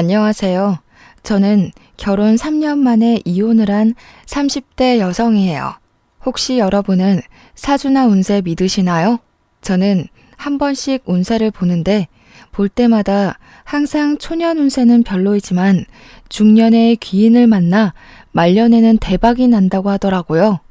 안녕하세요. 저는 결혼 3년 만에 이혼을 한 30대 여성이에요. 혹시 여러분은 사주나 운세 믿으시나요? 저는 한 번씩 운세를 보는데 볼 때마다 항상 초년 운세는 별로이지만 중년의 귀인을 만나 말년에는 대박이 난다고 하더라고요.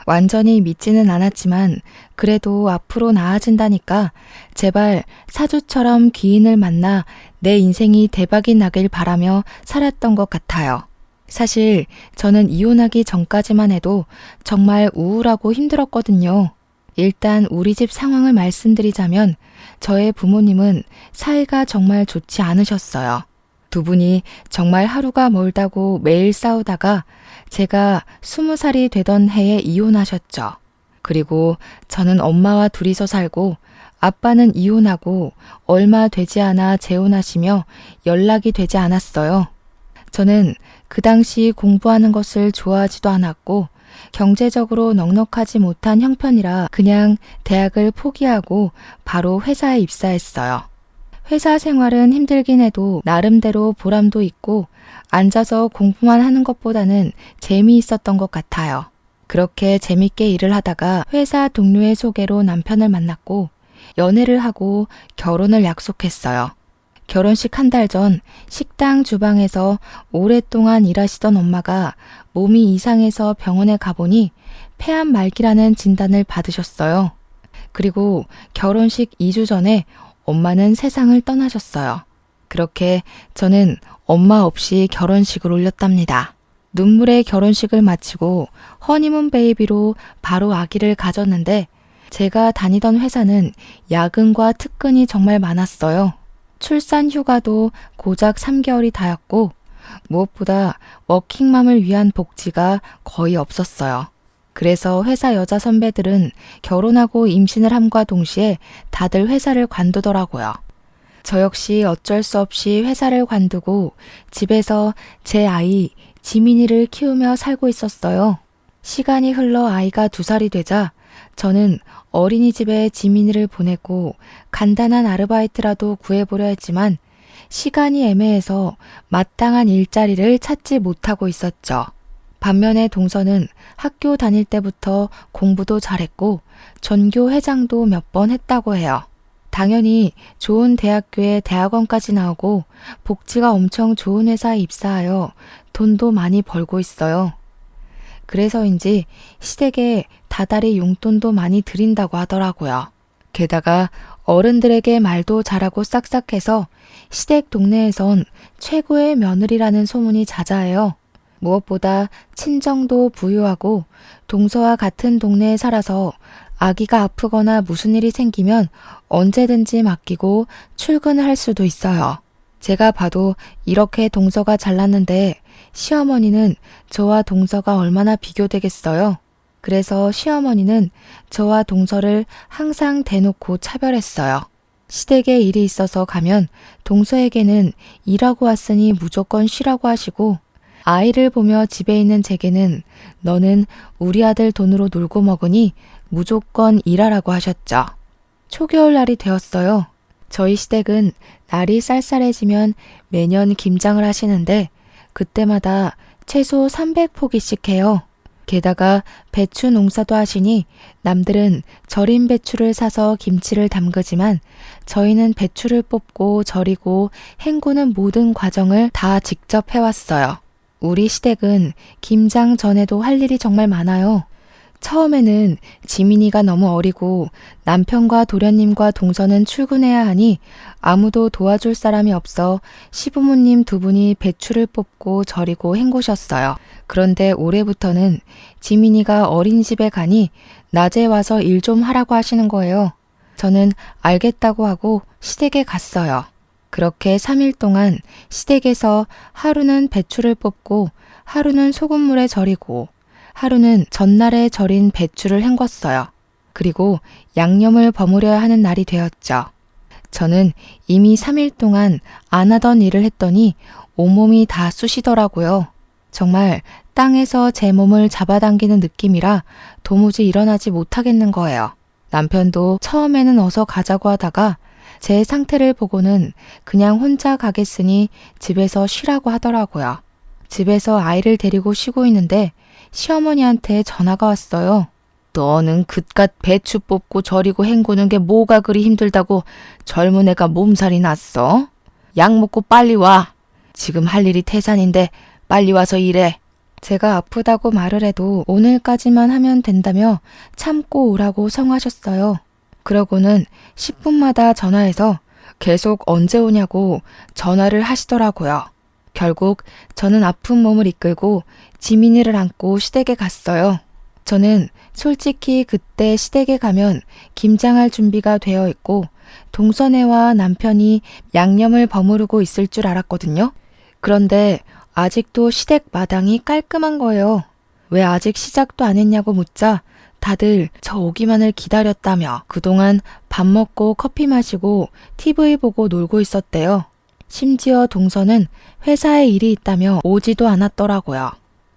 완전히 믿지는 않았지만 그래도 앞으로 나아진다니까 제발 사주처럼 귀인을 만나 내 인생이 대박이 나길 바라며 살았던 것 같아요. 사실 저는 이혼하기 전까지만 해도 정말 우울하고 힘들었거든요. 일단 우리 집 상황을 말씀드리자면 저의 부모님은 사이가 정말 좋지 않으셨어요. 두 분이 정말 하루가 멀다고 매일 싸우다가 제가 20살이 되던 해에 이혼하셨죠. 그리고 저는 엄마와 둘이서 살고 아빠는 이혼하고 얼마 되지 않아 재혼하시며 연락이 되지 않았어요. 저는 그 당시 공부하는 것을 좋아하지도 않았고 경제적으로 넉넉하지 못한 형편이라 그냥 대학을 포기하고 바로 회사에 입사했어요. 회사 생활은 힘들긴 해도 나름대로 보람도 있고 앉아서 공부만 하는 것보다는 재미있었던 것 같아요. 그렇게 재밌게 일을 하다가 회사 동료의 소개로 남편을 만났고 연애를 하고 결혼을 약속했어요. 결혼식 한 달 전 식당 주방에서 오랫동안 일하시던 엄마가 몸이 이상해서 병원에 가보니 폐암 말기라는 진단을 받으셨어요. 그리고 결혼식 2주 전에 엄마는 세상을 떠나셨어요. 그렇게 저는 엄마 없이 결혼식을 올렸답니다. 눈물의 결혼식을 마치고 허니문 베이비로 바로 아기를 가졌는데 제가 다니던 회사는 야근과 특근이 정말 많았어요. 출산 휴가도 고작 3개월이 다였고 무엇보다 워킹맘을 위한 복지가 거의 없었어요. 그래서 회사 여자 선배들은 결혼하고 임신을 함과 동시에 다들 회사를 관두더라고요. 저 역시 어쩔 수 없이 회사를 관두고 집에서 제 아이 지민이를 키우며 살고 있었어요. 시간이 흘러 아이가 2살이 되자 저는 어린이집에 지민이를 보내고 간단한 아르바이트라도 구해보려 했지만 시간이 애매해서 마땅한 일자리를 찾지 못하고 있었죠. 반면에 동서는 학교 다닐 때부터 공부도 잘했고 전교 회장도 몇 번 했다고 해요. 당연히 좋은 대학교에 대학원까지 나오고 복지가 엄청 좋은 회사에 입사하여 돈도 많이 벌고 있어요. 그래서인지 시댁에 다달이 용돈도 많이 드린다고 하더라고요. 게다가 어른들에게 말도 잘하고 싹싹해서 시댁 동네에선 최고의 며느리라는 소문이 자자해요. 무엇보다 친정도 부유하고 동서와 같은 동네에 살아서 아기가 아프거나 무슨 일이 생기면 언제든지 맡기고 출근을 할 수도 있어요. 제가 봐도 이렇게 동서가 잘났는데 시어머니는 저와 동서가 얼마나 비교되겠어요. 그래서 시어머니는 저와 동서를 항상 대놓고 차별했어요. 시댁에 일이 있어서 가면 동서에게는 일하고 왔으니 무조건 쉬라고 하시고 아이를 보며 집에 있는 제게는 너는 우리 아들 돈으로 놀고 먹으니 무조건 일하라고 하셨죠. 초겨울 날이 되었어요. 저희 시댁은 날이 쌀쌀해지면 매년 김장을 하시는데 그때마다 최소 300포기씩 해요. 게다가 배추 농사도 하시니 남들은 절인 배추를 사서 김치를 담그지만 저희는 배추를 뽑고 절이고 헹구는 모든 과정을 다 직접 해왔어요. 우리 시댁은 김장 전에도 할 일이 정말 많아요. 처음에는 지민이가 너무 어리고 남편과 도련님과 동서는 출근해야 하니 아무도 도와줄 사람이 없어 시부모님 2분이 배추를 뽑고 절이고 헹구셨어요. 그런데 올해부터는 지민이가 어린이집에 가니 낮에 와서 일 좀 하라고 하시는 거예요. 저는 알겠다고 하고 시댁에 갔어요. 그렇게 3일 동안 시댁에서 하루는 배추를 뽑고 하루는 소금물에 절이고 하루는 전날에 절인 배추를 헹궜어요. 그리고 양념을 버무려야 하는 날이 되었죠. 저는 이미 3일 동안 안 하던 일을 했더니 온몸이 다 쑤시더라고요. 정말 땅에서 제 몸을 잡아당기는 느낌이라 도무지 일어나지 못하겠는 거예요. 남편도 처음에는 어서 가자고 하다가 제 상태를 보고는 그냥 혼자 가겠으니 집에서 쉬라고 하더라고요. 집에서 아이를 데리고 쉬고 있는데 시어머니한테 전화가 왔어요. 너는 그깟 배추 뽑고 절이고 헹구는 게 뭐가 그리 힘들다고 젊은 애가 몸살이 났어? 약 먹고 빨리 와. 지금 할 일이 태산인데 빨리 와서 일해. 제가 아프다고 말을 해도 오늘까지만 하면 된다며 참고 오라고 성하셨어요. 그러고는 10분마다 전화해서 계속 언제 오냐고 전화를 하시더라고요. 결국 저는 아픈 몸을 이끌고 지민이를 안고 시댁에 갔어요. 저는 솔직히 그때 시댁에 가면 김장할 준비가 되어 있고 동선애와 남편이 양념을 버무르고 있을 줄 알았거든요. 그런데 아직도 시댁 마당이 깔끔한 거예요. 왜 아직 시작도 안 했냐고 묻자 다들 저 오기만을 기다렸다며 그동안 밥 먹고 커피 마시고 TV 보고 놀고 있었대요. 심지어 동서는 회사에 일이 있다며 오지도 않았더라고요.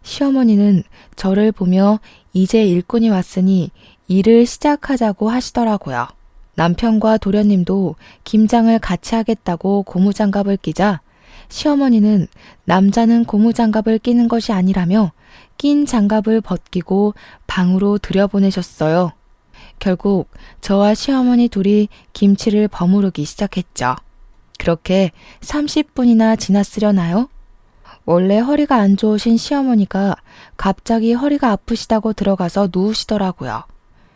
시어머니는 저를 보며 이제 일꾼이 왔으니 일을 시작하자고 하시더라고요. 남편과 도련님도 김장을 같이 하겠다고 고무장갑을 끼자 시어머니는 남자는 고무장갑을 끼는 것이 아니라며 낀 장갑을 벗기고 방으로 들여보내셨어요. 결국 저와 시어머니 둘이 김치를 버무르기 시작했죠. 그렇게 30분이나 지났으려나요? 원래 허리가 안 좋으신 시어머니가 갑자기 허리가 아프시다고 들어가서 누우시더라고요.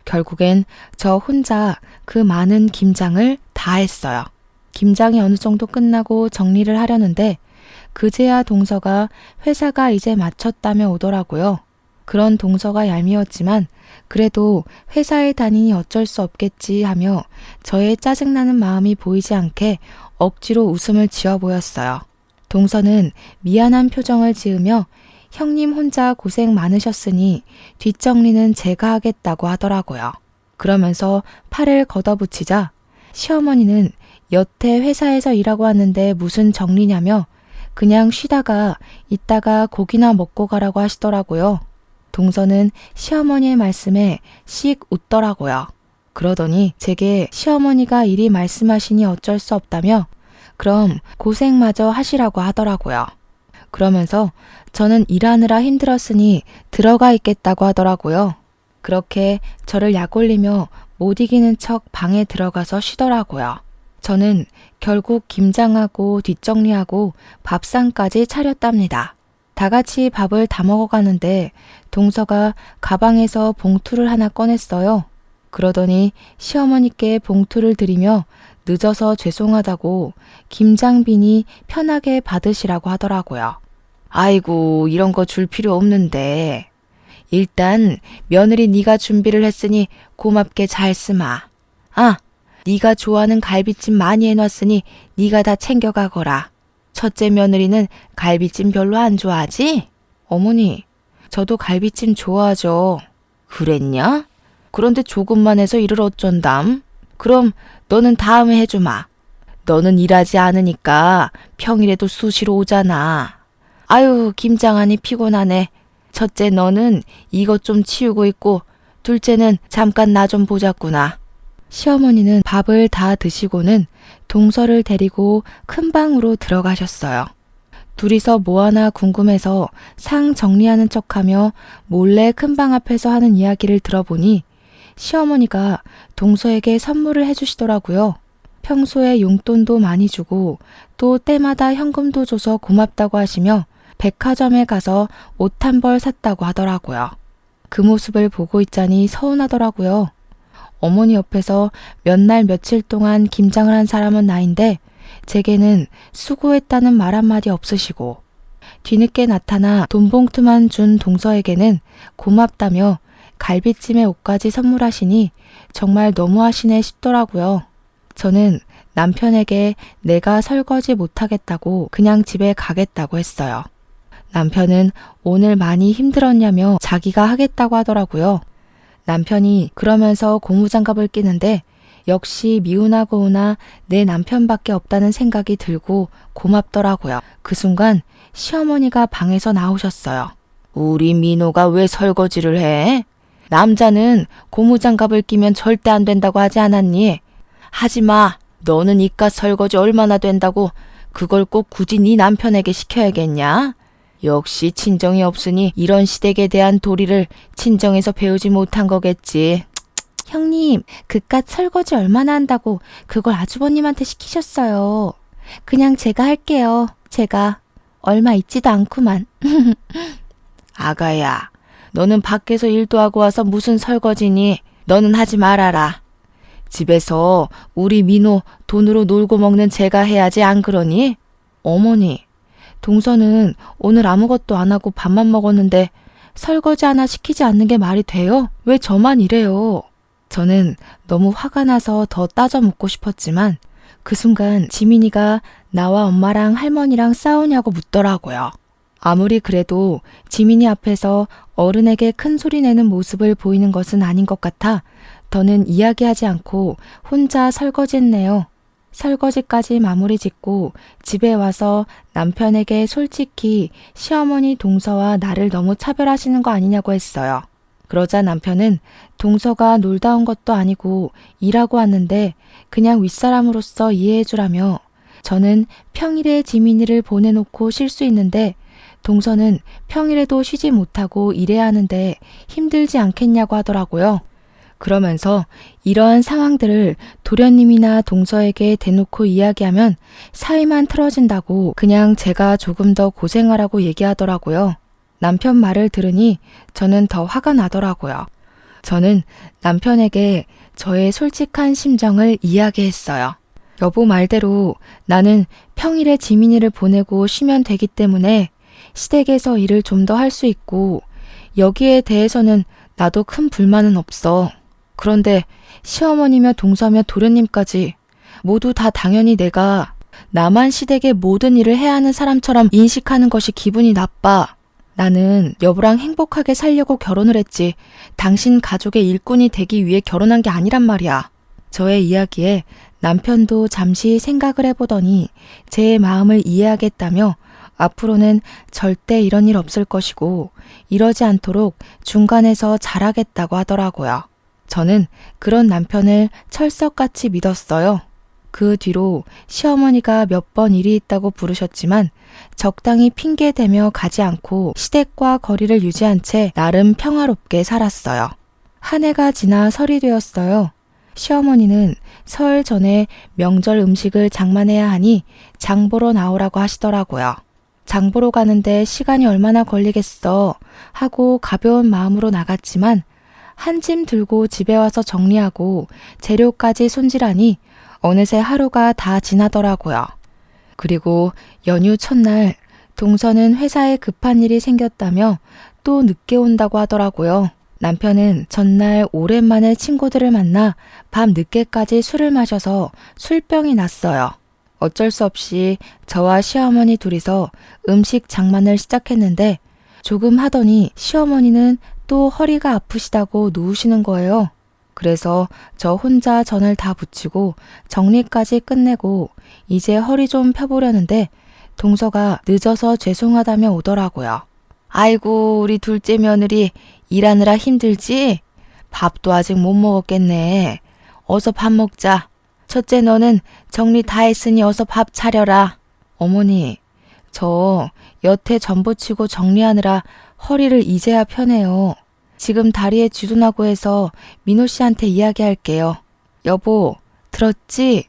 결국엔 저 혼자 그 많은 김장을 다 했어요. 김장이 어느 정도 끝나고 정리를 하려는데 그제야 동서가 회사가 이제 마쳤다며 오더라고요. 그런 동서가 얄미웠지만 그래도 회사에 다니니 어쩔 수 없겠지 하며 저의 짜증나는 마음이 보이지 않게 억지로 웃음을 지어 보였어요. 동서는 미안한 표정을 지으며 형님 혼자 고생 많으셨으니 뒷정리는 제가 하겠다고 하더라고요. 그러면서 팔을 걷어붙이자 시어머니는 여태 회사에서 일하고 왔는데 무슨 정리냐며 그냥 쉬다가 이따가 고기나 먹고 가라고 하시더라고요. 동서는 시어머니의 말씀에 씩 웃더라고요. 그러더니 제게 시어머니가 이리 말씀하시니 어쩔 수 없다며 그럼 고생마저 하시라고 하더라고요. 그러면서 저는 일하느라 힘들었으니 들어가 있겠다고 하더라고요. 그렇게 저를 약올리며 못 이기는 척 방에 들어가서 쉬더라고요. 저는 결국 김장하고 뒷정리하고 밥상까지 차렸답니다. 다 같이 밥을 다 먹어가는데 동서가 가방에서 봉투를 하나 꺼냈어요. 그러더니 시어머니께 봉투를 드리며 늦어서 죄송하다고 김장비니 편하게 받으시라고 하더라고요. 아이고 이런 거 줄 필요 없는데 일단 며느리 네가 준비를 했으니 고맙게 잘 쓰마. 아, 네가 좋아하는 갈비찜 많이 해놨으니 네가 다 챙겨가거라. 첫째 며느리는 갈비찜 별로 안 좋아하지? 어머니, 저도 갈비찜 좋아하죠. 그랬냐? 그런데 조금만 해서 일을 어쩐담? 그럼 너는 다음에 해주마. 너는 일하지 않으니까 평일에도 수시로 오잖아. 아유, 김장하니 피곤하네. 첫째 너는 이것 좀 치우고 있고 둘째는 잠깐 나 좀 보자꾸나. 시어머니는 밥을 다 드시고는 동서를 데리고 큰 방으로 들어가셨어요. 둘이서 뭐 하나 궁금해서 상 정리하는 척하며 몰래 큰 방 앞에서 하는 이야기를 들어보니 시어머니가 동서에게 선물을 해주시더라고요. 평소에 용돈도 많이 주고 또 때마다 현금도 줘서 고맙다고 하시며 백화점에 가서 옷 한 벌 샀다고 하더라고요. 그 모습을 보고 있자니 서운하더라고요. 어머니 옆에서 몇 날 며칠 동안 김장을 한 사람은 나인데 제게는 수고했다는 말 한마디 없으시고 뒤늦게 나타나 돈 봉투만 준 동서에게는 고맙다며 갈비찜에 옷까지 선물하시니 정말 너무하시네 싶더라고요. 저는 남편에게 내가 설거지 못하겠다고 그냥 집에 가겠다고 했어요. 남편은 오늘 많이 힘들었냐며 자기가 하겠다고 하더라고요. 남편이 그러면서 고무장갑을 끼는데 역시 미우나 고우나 내 남편밖에 없다는 생각이 들고 고맙더라고요. 그 순간 시어머니가 방에서 나오셨어요. 우리 민호가 왜 설거지를 해? 남자는 고무장갑을 끼면 절대 안 된다고 하지 않았니? 하지 마. 너는 이깟 설거지 얼마나 된다고 그걸 꼭 굳이 네 남편에게 시켜야겠냐? 역시 친정이 없으니 이런 시댁에 대한 도리를 친정에서 배우지 못한 거겠지. 형님, 그깟 설거지 얼마나 한다고 그걸 아주버님한테 시키셨어요. 그냥 제가 할게요. 제가 얼마 있지도 않구만. 아가야, 너는 밖에서 일도 하고 와서 무슨 설거지니? 너는 하지 말아라. 집에서 우리 민호 돈으로 놀고 먹는 제가 해야지 안 그러니? 어머니, 동서는 오늘 아무것도 안 하고 밥만 먹었는데 설거지 하나 시키지 않는 게 말이 돼요? 왜 저만 이래요? 저는 너무 화가 나서 더 따져 묻고 싶었지만 그 순간 지민이가 나와 엄마랑 할머니랑 싸우냐고 묻더라고요. 아무리 그래도 지민이 앞에서 어른에게 큰 소리 내는 모습을 보이는 것은 아닌 것 같아 더는 이야기하지 않고 혼자 설거지했네요. 설거지까지 마무리 짓고 집에 와서 남편에게 솔직히 시어머니 동서와 나를 너무 차별하시는 거 아니냐고 했어요. 그러자 남편은 동서가 놀다 온 것도 아니고 일하고 왔는데 그냥 윗사람으로서 이해해주라며 저는 평일에 지민이를 보내놓고 쉴 수 있는데 동서는 평일에도 쉬지 못하고 일해야 하는데 힘들지 않겠냐고 하더라고요. 그러면서 이러한 상황들을 도련님이나 동서에게 대놓고 이야기하면 사이만 틀어진다고 그냥 제가 조금 더 고생하라고 얘기하더라고요. 남편 말을 들으니 저는 더 화가 나더라고요. 저는 남편에게 저의 솔직한 심정을 이야기했어요. 여보 말대로 나는 평일에 지민이를 보내고 쉬면 되기 때문에 시댁에서 일을 좀 더 할 수 있고 여기에 대해서는 나도 큰 불만은 없어. 그런데 시어머니며 동서며 도련님까지 모두 다 당연히 내가 나만 시댁의 모든 일을 해야 하는 사람처럼 인식하는 것이 기분이 나빠. 나는 여보랑 행복하게 살려고 결혼을 했지 당신 가족의 일꾼이 되기 위해 결혼한 게 아니란 말이야. 저의 이야기에 남편도 잠시 생각을 해보더니 제 마음을 이해하겠다며 앞으로는 절대 이런 일 없을 것이고 이러지 않도록 중간에서 잘하겠다고 하더라고요. 저는 그런 남편을 철석같이 믿었어요. 그 뒤로 시어머니가 몇 번 일이 있다고 부르셨지만 적당히 핑계대며 가지 않고 시댁과 거리를 유지한 채 나름 평화롭게 살았어요. 한 해가 지나 설이 되었어요. 시어머니는 설 전에 명절 음식을 장만해야 하니 장 보러 나오라고 하시더라고요. 장 보러 가는데 시간이 얼마나 걸리겠어 하고 가벼운 마음으로 나갔지만 한 짐 들고 집에 와서 정리하고 재료까지 손질하니 어느새 하루가 다 지나더라고요. 그리고 연휴 첫날 동서는 회사에 급한 일이 생겼다며 또 늦게 온다고 하더라고요. 남편은 전날 오랜만에 친구들을 만나 밤 늦게까지 술을 마셔서 술병이 났어요. 어쩔 수 없이 저와 시어머니 둘이서 음식 장만을 시작했는데 조금 하더니 시어머니는 또 허리가 아프시다고 누우시는 거예요. 그래서 저 혼자 전을 다 붙이고 정리까지 끝내고 이제 허리 좀 펴보려는데 동서가 늦어서 죄송하다며 오더라고요. 아이고 우리 둘째 며느리 일하느라 힘들지? 밥도 아직 못 먹었겠네. 어서 밥 먹자. 첫째 너는 정리 다 했으니 어서 밥 차려라. 어머니, 저 여태 전 부치고 정리하느라 허리를 이제야 펴네요. 지금 다리에 쥐도 나고 해서 민호 씨한테 이야기할게요. 여보, 들었지?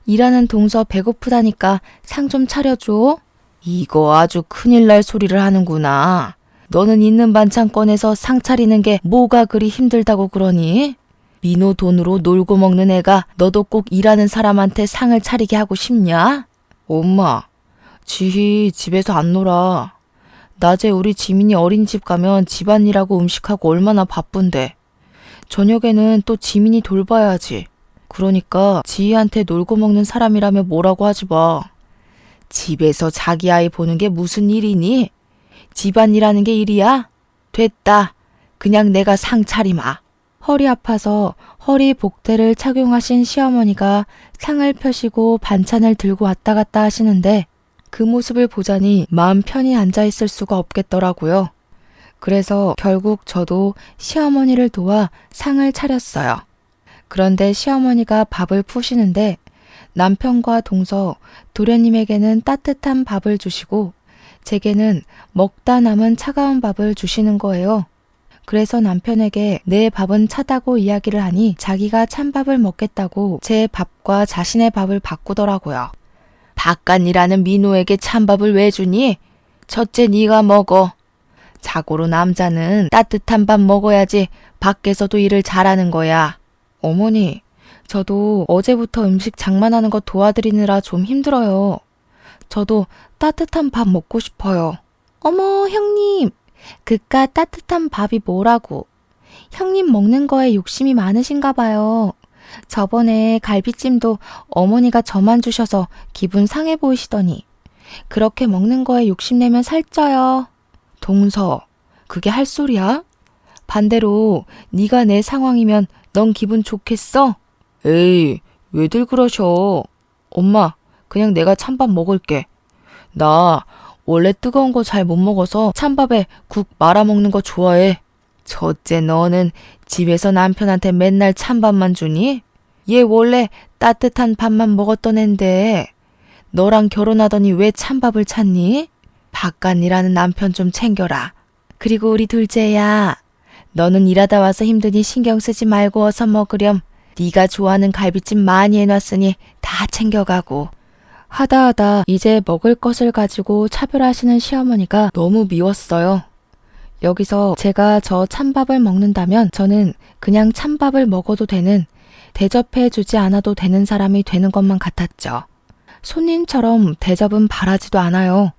일하는 동서 배고프다니까 상 좀 차려줘. 이거 아주 큰일 날 소리를 하는구나. 너는 있는 반찬 꺼내서 상 차리는 게 뭐가 그리 힘들다고 그러니? 민호 돈으로 놀고 먹는 애가 너도 꼭 일하는 사람한테 상을 차리게 하고 싶냐? 엄마, 지희 집에서 안 놀아. 낮에 우리 지민이 어린이집 가면 집안일하고 음식하고 얼마나 바쁜데. 저녁에는 또 지민이 돌봐야지. 그러니까 지희한테 놀고 먹는 사람이라며 뭐라고 하지 마. 집에서 자기 아이 보는 게 무슨 일이니? 집안일하는 게 일이야? 됐다. 그냥 내가 상 차리마. 허리 아파서 허리 복대를 착용하신 시어머니가 상을 펴시고 반찬을 들고 왔다 갔다 하시는데 그 모습을 보자니 마음 편히 앉아있을 수가 없겠더라고요. 그래서 결국 저도 시어머니를 도와 상을 차렸어요. 그런데 시어머니가 밥을 푸시는데 남편과 동서, 도련님에게는 따뜻한 밥을 주시고 제게는 먹다 남은 차가운 밥을 주시는 거예요. 그래서 남편에게 내 밥은 차다고 이야기를 하니 자기가 찬밥을 먹겠다고 제 밥과 자신의 밥을 바꾸더라고요. 바깥이라는 민호에게 찬밥을 왜 주니? 첫째 네가 먹어. 자고로 남자는 따뜻한 밥 먹어야지 밖에서도 일을 잘하는 거야. 어머니, 저도 어제부터 음식 장만하는 거 도와드리느라 좀 힘들어요. 저도 따뜻한 밥 먹고 싶어요. 어머, 형님. 그깟 따뜻한 밥이 뭐라고. 형님 먹는 거에 욕심이 많으신가 봐요. 저번에 갈비찜도 어머니가 저만 주셔서 기분 상해 보이시더니 그렇게 먹는 거에 욕심내면 살쪄요. 동서, 그게 할 소리야? 반대로 네가 내 상황이면 넌 기분 좋겠어? 에이, 왜들 그러셔. 엄마, 그냥 내가 찬밥 먹을게. 나 원래 뜨거운 거 잘 못 먹어서 찬밥에 국 말아 먹는 거 좋아해. 첫째, 너는 집에서 남편한테 맨날 찬밥만 주니? 얘 원래 따뜻한 밥만 먹었던 앤데 너랑 결혼하더니 왜 찬밥을 찾니? 바깥일하는 남편 좀 챙겨라. 그리고 우리 둘째야, 너는 일하다 와서 힘드니 신경 쓰지 말고 어서 먹으렴. 네가 좋아하는 갈비찜 많이 해놨으니 다 챙겨가고. 하다 이제 먹을 것을 가지고 차별하시는 시어머니가 너무 미웠어요. 여기서 제가 저 찬밥을 먹는다면 저는 그냥 찬밥을 먹어도 되는, 대접해주지 않아도 되는 사람이 되는 것만 같았죠. 손님처럼 대접은 바라지도 않아요.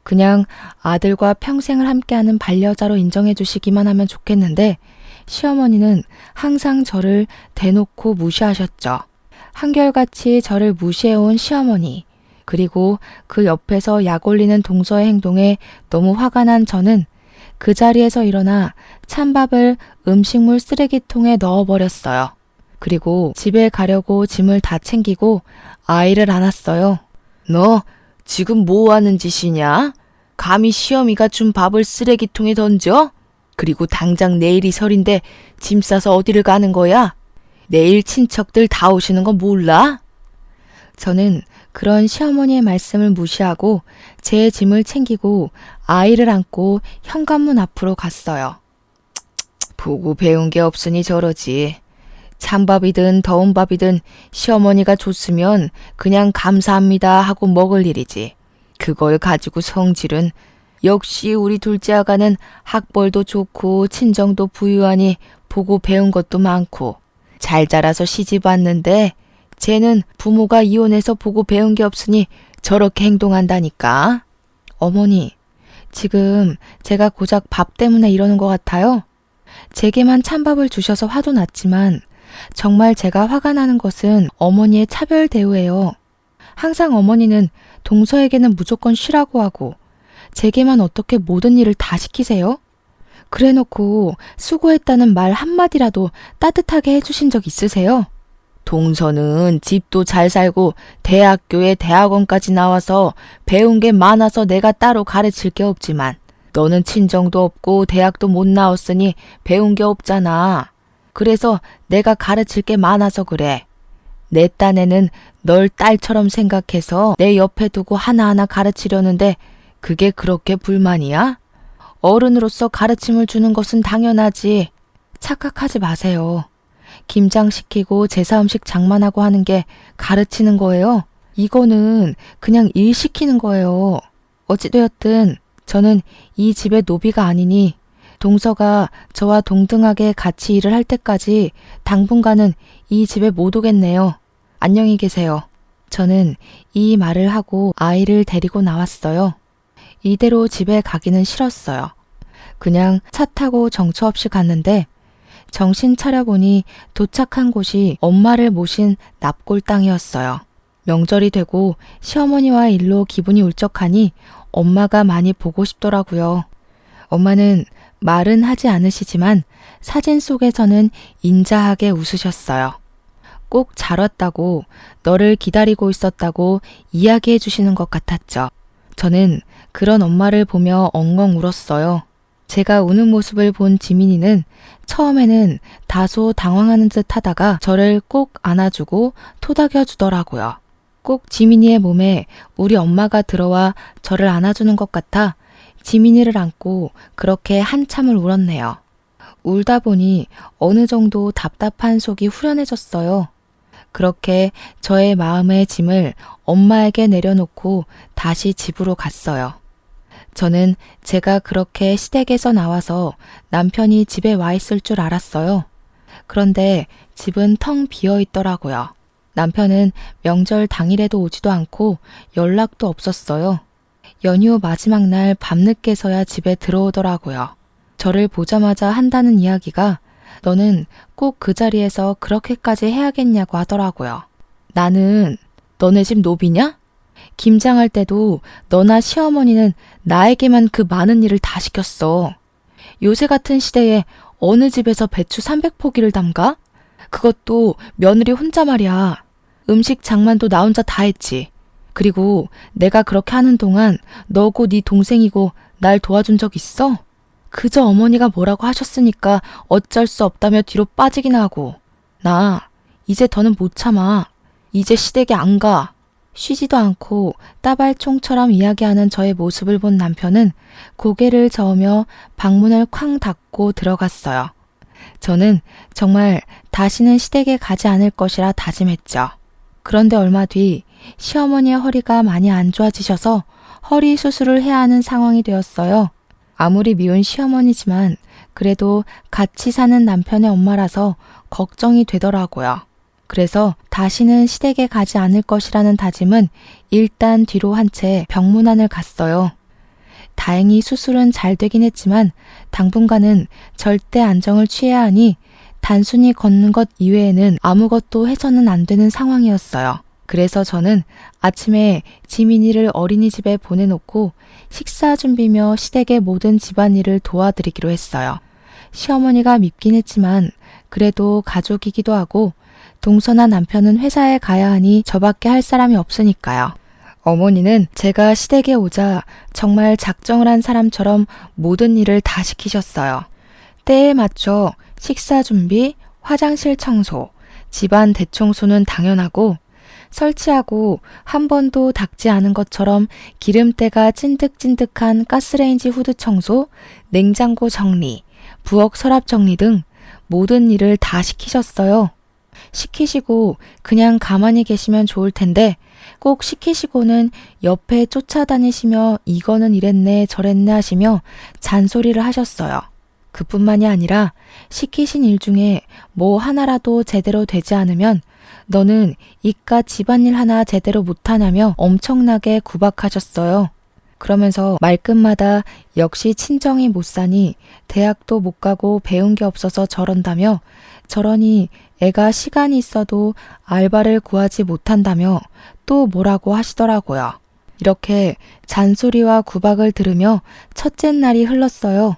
그냥 아들과 평생을 함께하는 반려자로 인정해 주시기만 하면 좋겠는데 시어머니는 항상 저를 대놓고 무시하셨죠. 한결같이 저를 무시해온 시어머니, 그리고 그 옆에서 약 올리는 동서의 행동에 너무 화가 난 저는 그 자리에서 일어나 찬밥을 음식물 쓰레기통에 넣어버렸어요. 그리고 집에 가려고 짐을 다 챙기고 아이를 안았어요. 너 지금 뭐 하는 짓이냐? 감히 시어미가 준 밥을 쓰레기통에 던져? 그리고 당장 내일이 설인데 짐 싸서 어디를 가는 거야? 내일 친척들 다 오시는 거 몰라? 저는 그런 시어머니의 말씀을 무시하고 제 짐을 챙기고 아이를 안고 현관문 앞으로 갔어요. 보고 배운 게 없으니 저러지. 찬밥이든 더운 밥이든 시어머니가 줬으면 그냥 감사합니다 하고 먹을 일이지. 그걸 가지고 성질은. 역시 우리 둘째 아가는 학벌도 좋고 친정도 부유하니 보고 배운 것도 많고 잘 자라서 시집 왔는데 쟤는 부모가 이혼해서 보고 배운 게 없으니 저렇게 행동한다니까. 어머니, 지금 제가 고작 밥 때문에 이러는 것 같아요? 제게만 찬밥을 주셔서 화도 났지만 정말 제가 화가 나는 것은 어머니의 차별 대우예요. 항상 어머니는 동서에게는 무조건 쉬라고 하고 제게만 어떻게 모든 일을 다 시키세요? 그래놓고 수고했다는 말 한마디라도 따뜻하게 해주신 적 있으세요? 동서는 집도 잘 살고 대학교에 대학원까지 나와서 배운 게 많아서 내가 따로 가르칠 게 없지만 너는 친정도 없고 대학도 못 나왔으니 배운 게 없잖아. 그래서 내가 가르칠 게 많아서 그래. 내 딴에는 널 딸처럼 생각해서 내 옆에 두고 하나하나 가르치려는데 그게 그렇게 불만이야? 어른으로서 가르침을 주는 것은 당연하지. 착각하지 마세요. 김장시키고 제사음식 장만하고 하는 게 가르치는 거예요. 이거는 그냥 일 시키는 거예요. 어찌되었든 저는 이 집의 노비가 아니니 동서가 저와 동등하게 같이 일을 할 때까지 당분간은 이 집에 못 오겠네요. 안녕히 계세요. 저는 이 말을 하고 아이를 데리고 나왔어요. 이대로 집에 가기는 싫었어요. 그냥 차 타고 정처 없이 갔는데 정신 차려보니 도착한 곳이 엄마를 모신 납골 땅이었어요. 명절이 되고 시어머니와 일로 기분이 울적하니 엄마가 많이 보고 싶더라고요. 엄마는 말은 하지 않으시지만 사진 속에서는 인자하게 웃으셨어요. 꼭 잘 왔다고, 너를 기다리고 있었다고 이야기해 주시는 것 같았죠. 저는 그런 엄마를 보며 엉엉 울었어요. 제가 우는 모습을 본 지민이는 처음에는 다소 당황하는 듯 하다가 저를 꼭 안아주고 토닥여 주더라고요. 꼭 지민이의 몸에 우리 엄마가 들어와 저를 안아주는 것 같아 지민이를 안고 그렇게 한참을 울었네요. 울다 보니 어느 정도 답답한 속이 후련해졌어요. 그렇게 저의 마음의 짐을 엄마에게 내려놓고 다시 집으로 갔어요. 저는 제가 그렇게 시댁에서 나와서 남편이 집에 와 있을 줄 알았어요. 그런데 집은 텅 비어 있더라고요. 남편은 명절 당일에도 오지도 않고 연락도 없었어요. 연휴 마지막 날 밤늦게서야 집에 들어오더라고요. 저를 보자마자 한다는 이야기가 너는 꼭 그 자리에서 그렇게까지 해야겠냐고 하더라고요. 나는 너네 집 노비냐? 김장할 때도 너나 시어머니는 나에게만 그 많은 일을 다 시켰어. 요새 같은 시대에 어느 집에서 배추 300포기를 담가? 그것도 며느리 혼자 말이야. 음식 장만도 나 혼자 다 했지. 그리고 내가 그렇게 하는 동안 너고 네 동생이고 날 도와준 적 있어? 그저 어머니가 뭐라고 하셨으니까 어쩔 수 없다며 뒤로 빠지긴 하고. 나 이제 더는 못 참아. 이제 시댁에 안 가. 쉬지도 않고 따발총처럼 이야기하는 저의 모습을 본 남편은 고개를 저으며 방문을 쾅 닫고 들어갔어요. 저는 정말 다시는 시댁에 가지 않을 것이라 다짐했죠. 그런데 얼마 뒤 시어머니의 허리가 많이 안 좋아지셔서 허리 수술을 해야 하는 상황이 되었어요. 아무리 미운 시어머니지만 그래도 같이 사는 남편의 엄마라서 걱정이 되더라고요. 그래서 다시는 시댁에 가지 않을 것이라는 다짐은 일단 뒤로 한 채 병문안을 갔어요. 다행히 수술은 잘 되긴 했지만 당분간은 절대 안정을 취해야 하니 단순히 걷는 것 이외에는 아무것도 해서는 안 되는 상황이었어요. 그래서 저는 아침에 지민이를 어린이집에 보내놓고 식사 준비며 시댁의 모든 집안일을 도와드리기로 했어요. 시어머니가 밉긴 했지만 그래도 가족이기도 하고 동서나 남편은 회사에 가야 하니 저밖에 할 사람이 없으니까요. 어머니는 제가 시댁에 오자 정말 작정을 한 사람처럼 모든 일을 다 시키셨어요. 때에 맞춰 식사 준비, 화장실 청소, 집안 대청소는 당연하고 설치하고 한 번도 닦지 않은 것처럼 기름때가 찐득찐득한 가스레인지 후드 청소, 냉장고 정리, 부엌 서랍 정리 등 모든 일을 다 시키셨어요. 시키시고 그냥 가만히 계시면 좋을 텐데 꼭 시키시고는 옆에 쫓아다니시며 이거는 이랬네 저랬네 하시며 잔소리를 하셨어요. 그뿐만이 아니라 시키신 일 중에 뭐 하나라도 제대로 되지 않으면 너는 이깟 집안일 하나 제대로 못하냐며 엄청나게 구박하셨어요. 그러면서 말끝마다 역시 친정이 못 사니 대학도 못 가고 배운 게 없어서 저런다며 저러니 애가 시간이 있어도 알바를 구하지 못한다며 또 뭐라고 하시더라고요. 이렇게 잔소리와 구박을 들으며 첫째 날이 흘렀어요.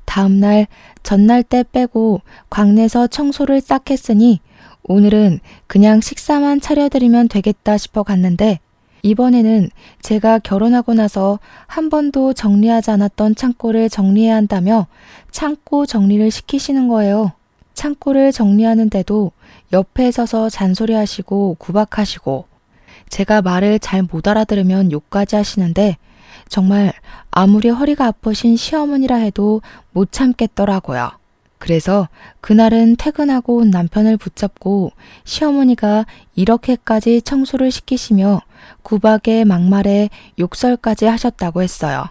다음 날, 전날 때 빼고 광내서 청소를 싹 했으니 오늘은 그냥 식사만 차려드리면 되겠다 싶어 갔는데 이번에는 제가 결혼하고 나서 한 번도 정리하지 않았던 창고를 정리해야 한다며 창고 정리를 시키시는 거예요. 창고를 정리하는데도 옆에 서서 잔소리하시고 구박하시고 제가 말을 잘 못 알아들으면 욕까지 하시는데 정말 아무리 허리가 아프신 시어머니라 해도 못 참겠더라고요. 그래서 그날은 퇴근하고 온 남편을 붙잡고 시어머니가 이렇게까지 청소를 시키시며 구박에 막말에 욕설까지 하셨다고 했어요.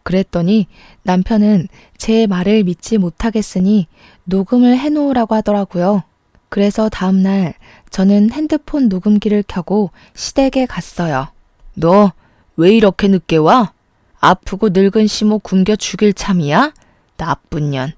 그랬더니 남편은 제 말을 믿지 못하겠으니 녹음을 해놓으라고 하더라고요. 그래서 다음날 저는 핸드폰 녹음기를 켜고 시댁에 갔어요. 너 왜 이렇게 늦게 와? 아프고 늙은 시모 굶겨 죽일 참이야? 나쁜 년.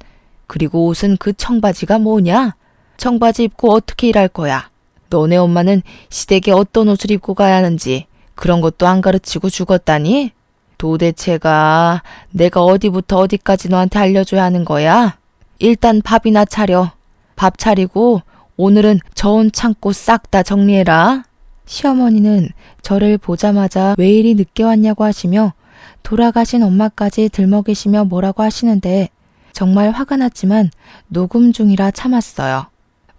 그리고 옷은 그 청바지가 뭐냐? 청바지 입고 어떻게 일할 거야? 너네 엄마는 시댁에 어떤 옷을 입고 가야 하는지 그런 것도 안 가르치고 죽었다니? 도대체가 내가 어디부터 어디까지 너한테 알려줘야 하는 거야? 일단 밥이나 차려. 밥 차리고 오늘은 저온 창고 싹 다 정리해라. 시어머니는 저를 보자마자 왜 이리 늦게 왔냐고 하시며 돌아가신 엄마까지 들먹이시며 뭐라고 하시는데 정말 화가 났지만 녹음 중이라 참았어요.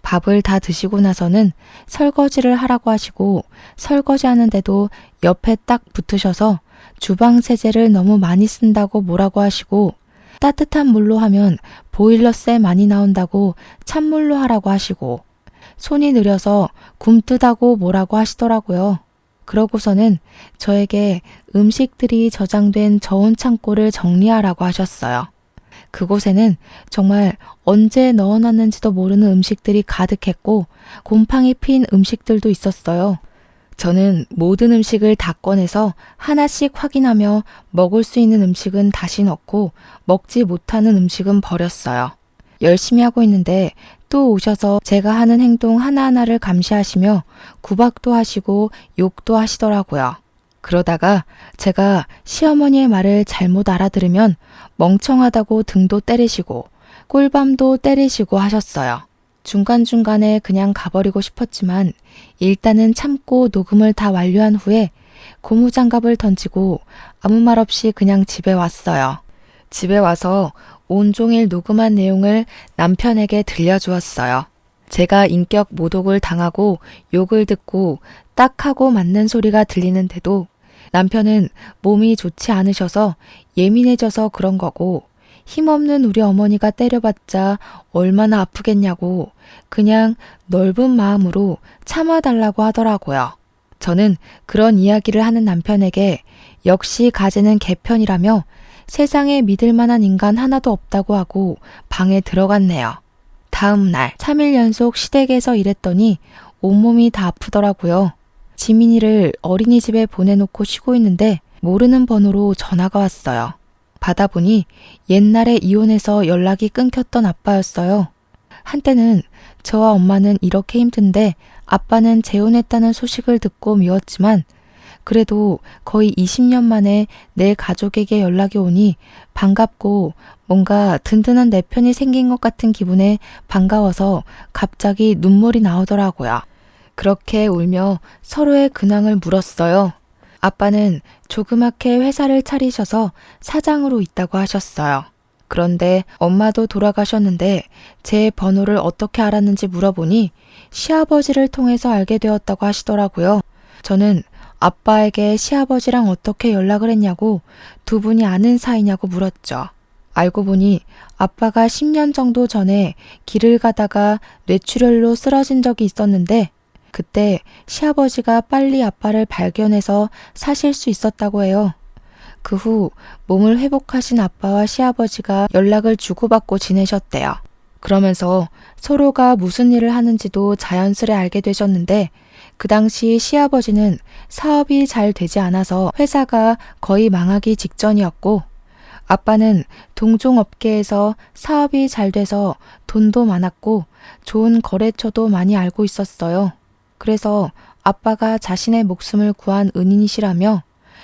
밥을 다 드시고 나서는 설거지를 하라고 하시고 설거지 하는데도 옆에 딱 붙으셔서 주방 세제를 너무 많이 쓴다고 뭐라고 하시고 따뜻한 물로 하면 보일러세 많이 나온다고 찬물로 하라고 하시고 손이 느려서 굼뜨다고 뭐라고 하시더라고요. 그러고서는 저에게 음식들이 저장된 저온 창고를 정리하라고 하셨어요. 그곳에는 정말 언제 넣어놨는지도 모르는 음식들이 가득했고 곰팡이 핀 음식들도 있었어요. 저는 모든 음식을 다 꺼내서 하나씩 확인하며 먹을 수 있는 음식은 다시 넣고 먹지 못하는 음식은 버렸어요. 열심히 하고 있는데 또 오셔서 제가 하는 행동 하나하나를 감시하시며 구박도 하시고 욕도 하시더라고요. 그러다가 제가 시어머니의 말을 잘못 알아들으면 멍청하다고 등도 때리시고 꿀밤도 때리시고 하셨어요. 중간중간에 그냥 가버리고 싶었지만 일단은 참고 녹음을 다 완료한 후에 고무장갑을 던지고 아무 말 없이 그냥 집에 왔어요. 집에 와서 온종일 녹음한 내용을 남편에게 들려주었어요. 제가 인격 모독을 당하고 욕을 듣고 딱 하고 맞는 소리가 들리는데도 남편은 몸이 좋지 않으셔서 예민해져서 그런 거고 힘없는 우리 어머니가 때려봤자 얼마나 아프겠냐고 그냥 넓은 마음으로 참아달라고 하더라고요. 저는 그런 이야기를 하는 남편에게 역시 가재는 개편이라며 세상에 믿을 만한 인간 하나도 없다고 하고 방에 들어갔네요. 다음 날 3일 연속 시댁에서 일했더니 온몸이 다 아프더라고요. 지민이를 어린이집에 보내놓고 쉬고 있는데 모르는 번호로 전화가 왔어요. 받아보니 옛날에 이혼해서 연락이 끊겼던 아빠였어요. 한때는 저와 엄마는 이렇게 힘든데 아빠는 재혼했다는 소식을 듣고 미웠지만 그래도 거의 20년 만에 내 가족에게 연락이 오니 반갑고 뭔가 든든한 내 편이 생긴 것 같은 기분에 반가워서 갑자기 눈물이 나오더라고요. 그렇게 울며 서로의 근황을 물었어요. 아빠는 조그맣게 회사를 차리셔서 사장으로 있다고 하셨어요. 그런데 엄마도 돌아가셨는데 제 번호를 어떻게 알았는지 물어보니 시아버지를 통해서 알게 되었다고 하시더라고요. 저는 아빠에게 시아버지랑 어떻게 연락을 했냐고 두 분이 아는 사이냐고 물었죠. 알고 보니 아빠가 10년 정도 전에 길을 가다가 뇌출혈로 쓰러진 적이 있었는데 그때 시아버지가 빨리 아빠를 발견해서 사실 수 있었다고 해요. 그 후 몸을 회복하신 아빠와 시아버지가 연락을 주고받고 지내셨대요. 그러면서 서로가 무슨 일을 하는지도 자연스레 알게 되셨는데 그 당시 시아버지는 사업이 잘 되지 않아서 회사가 거의 망하기 직전이었고 아빠는 동종업계에서 사업이 잘 돼서 돈도 많았고 좋은 거래처도 많이 알고 있었어요. 그래서 아빠가 자신의 목숨을 구한 은인이시라며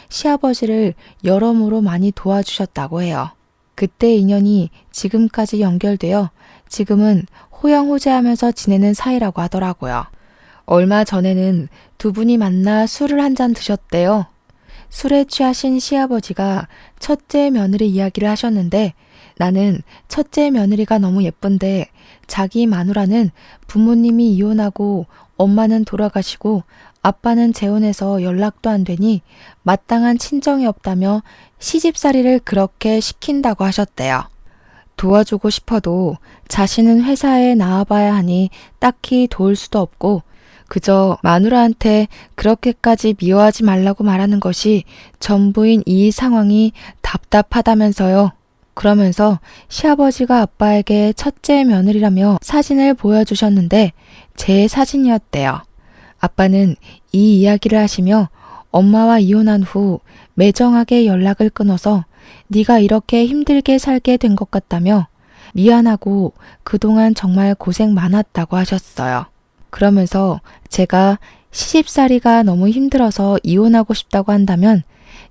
시아버지를 여러모로 많이 도와주셨다고 해요. 그때 인연이 지금까지 연결되어 지금은 호영호재하면서 지내는 사이라고 하더라고요. 얼마 전에는 두 분이 만나 술을 한 잔 드셨대요. 술에 취하신 시아버지가 첫째 며느리 이야기를 하셨는데 나는 첫째 며느리가 너무 예쁜데 자기 마누라는 부모님이 이혼하고 엄마는 돌아가시고 아빠는 재혼해서 연락도 안 되니 마땅한 친정이 없다며 시집살이를 그렇게 시킨다고 하셨대요. 도와주고 싶어도 자신은 회사에 나와봐야 하니 딱히 도울 수도 없고 그저 마누라한테 그렇게까지 미워하지 말라고 말하는 것이 전부인 이 상황이 답답하다면서요. 그러면서 시아버지가 아빠에게 첫째 며느리라며 사진을 보여주셨는데 제 사진이었대요. 아빠는 이 이야기를 하시며 엄마와 이혼한 후 매정하게 연락을 끊어서 네가 이렇게 힘들게 살게 된 것 같다며 미안하고 그동안 정말 고생 많았다고 하셨어요. 그러면서 제가 시집살이가 너무 힘들어서 이혼하고 싶다고 한다면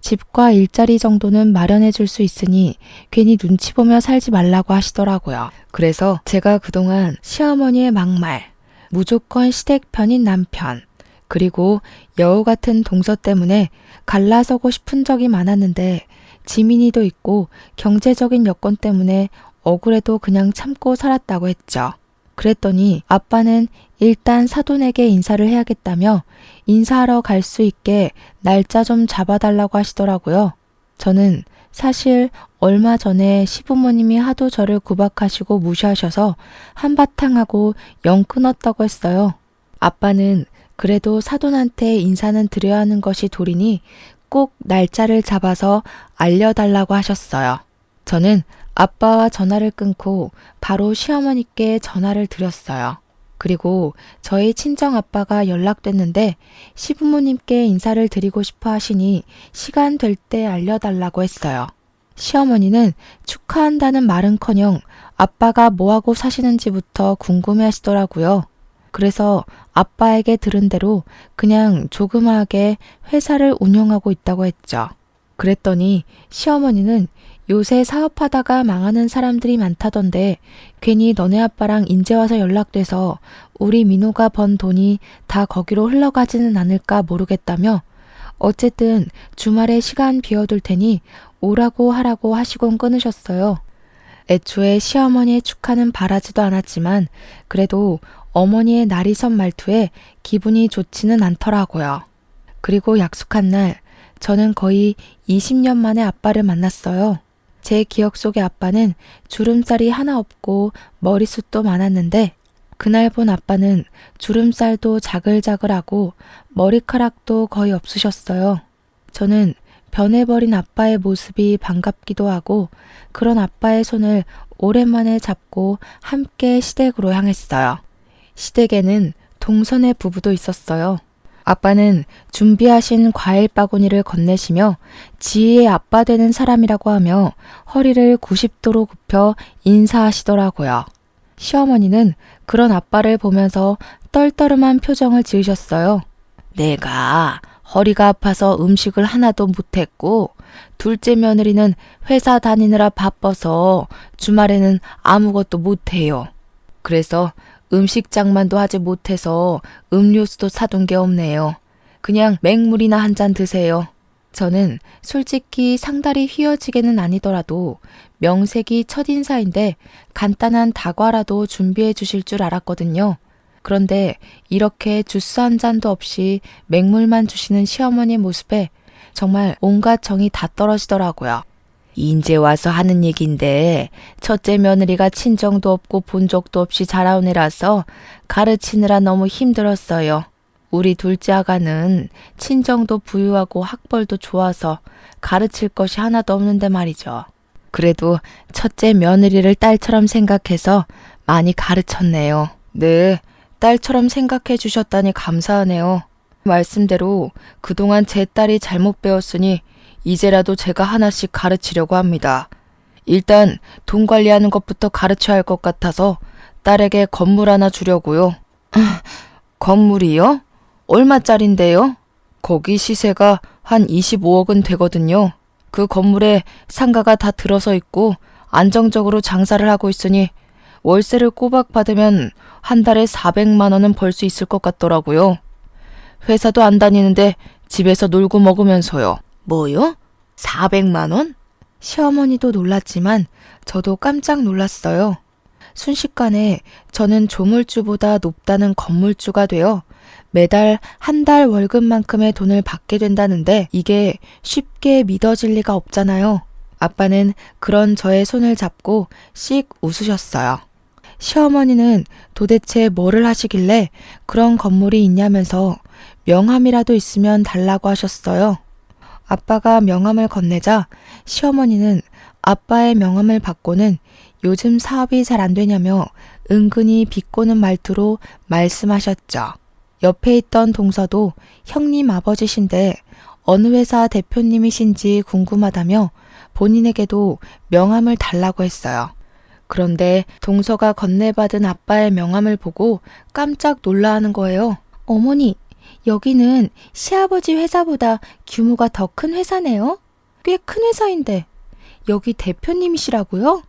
집과 일자리 정도는 마련해 줄 수 있으니 괜히 눈치 보며 살지 말라고 하시더라고요. 그래서 제가 그동안 시어머니의 막말, 무조건 시댁 편인 남편, 그리고 여우 같은 동서 때문에 갈라서고 싶은 적이 많았는데 지민이도 있고 경제적인 여건 때문에 억울해도 그냥 참고 살았다고 했죠. 그랬더니 아빠는 일단 사돈에게 인사를 해야겠다며 인사하러 갈 수 있게 날짜 좀 잡아달라고 하시더라고요. 저는 사실 얼마 전에 시부모님이 하도 저를 구박하시고 무시하셔서 한바탕 하고 영 끊었다고 했어요. 아빠는 그래도 사돈한테 인사는 드려야 하는 것이 도리니 꼭 날짜를 잡아서 알려달라고 하셨어요. 저는 아빠와 전화를 끊고 바로 시어머니께 전화를 드렸어요. 그리고 저희 친정 아빠가 연락됐는데 시부모님께 인사를 드리고 싶어 하시니 시간 될 때 알려달라고 했어요. 시어머니는 축하한다는 말은커녕 아빠가 뭐하고 사시는지부터 궁금해 하시더라고요. 그래서 아빠에게 들은 대로 그냥 조그마하게 회사를 운영하고 있다고 했죠. 그랬더니 시어머니는 요새 사업하다가 망하는 사람들이 많다던데 괜히 너네 아빠랑 인제 와서 연락돼서 우리 민호가 번 돈이 다 거기로 흘러가지는 않을까 모르겠다며 어쨌든 주말에 시간 비워둘 테니 오라고 하라고 하시곤 끊으셨어요. 애초에 시어머니의 축하는 바라지도 않았지만 그래도 어머니의 날이선 말투에 기분이 좋지는 않더라고요. 그리고 약속한 날 저는 거의 20년 만에 아빠를 만났어요. 제 기억 속의 아빠는 주름살이 하나 없고 머리숱도 많았는데 그날 본 아빠는 주름살도 자글자글하고 머리카락도 거의 없으셨어요. 저는 변해버린 아빠의 모습이 반갑기도 하고 그런 아빠의 손을 오랜만에 잡고 함께 시댁으로 향했어요. 시댁에는 동선의 부부도 있었어요. 아빠는 준비하신 과일 바구니를 건네시며 지희의 아빠 되는 사람이라고 하며 허리를 90도로 굽혀 인사하시더라고요. 시어머니는 그런 아빠를 보면서 떨떠름한 표정을 지으셨어요. 내가 허리가 아파서 음식을 하나도 못했고 둘째 며느리는 회사 다니느라 바빠서 주말에는 아무것도 못해요. 그래서 음식장만도 하지 못해서 음료수도 사둔 게 없네요. 그냥 맹물이나 한 잔 드세요. 저는 솔직히 상다리 휘어지게는 아니더라도 명색이 첫인사인데 간단한 다과라도 준비해 주실 줄 알았거든요. 그런데 이렇게 주스 한 잔도 없이 맹물만 주시는 시어머니 모습에 정말 온갖 정이 다 떨어지더라고요. 인제 와서 하는 얘긴데 첫째 며느리가 친정도 없고 본 적도 없이 자라온 애라서 가르치느라 너무 힘들었어요. 우리 둘째 아가는 친정도 부유하고 학벌도 좋아서 가르칠 것이 하나도 없는데 말이죠. 그래도 첫째 며느리를 딸처럼 생각해서 많이 가르쳤네요. 네, 딸처럼 생각해 주셨다니 감사하네요. 말씀대로 그동안 제 딸이 잘못 배웠으니 이제라도 제가 하나씩 가르치려고 합니다. 일단 돈 관리하는 것부터 가르쳐야 할 것 같아서 딸에게 건물 하나 주려고요. 건물이요? 얼마짜린데요? 거기 시세가 한 25억은 되거든요. 그 건물에 상가가 다 들어서 있고 안정적으로 장사를 하고 있으니 월세를 꼬박 받으면 한 달에 400만 원은 벌 수 있을 것 같더라고요. 회사도 안 다니는데 집에서 놀고 먹으면서요. 뭐요? 400만 원? 시어머니도 놀랐지만 저도 깜짝 놀랐어요. 순식간에 저는 조물주보다 높다는 건물주가 되어 매달 한 달 월급만큼의 돈을 받게 된다는데 이게 쉽게 믿어질 리가 없잖아요. 아빠는 그런 저의 손을 잡고 씩 웃으셨어요. 시어머니는 도대체 뭐를 하시길래 그런 건물이 있냐면서 명함이라도 있으면 달라고 하셨어요. 아빠가 명함을 건네자 시어머니는 아빠의 명함을 받고는 요즘 사업이 잘 안 되냐며 은근히 비꼬는 말투로 말씀하셨죠. 옆에 있던 동서도 형님 아버지신데 어느 회사 대표님이신지 궁금하다며 본인에게도 명함을 달라고 했어요. 그런데 동서가 건네받은 아빠의 명함을 보고 깜짝 놀라하는 거예요. 어머니, 여기는 시아버지 회사보다 규모가 더 큰 회사네요. 꽤 큰 회사인데 여기 대표님이시라고요?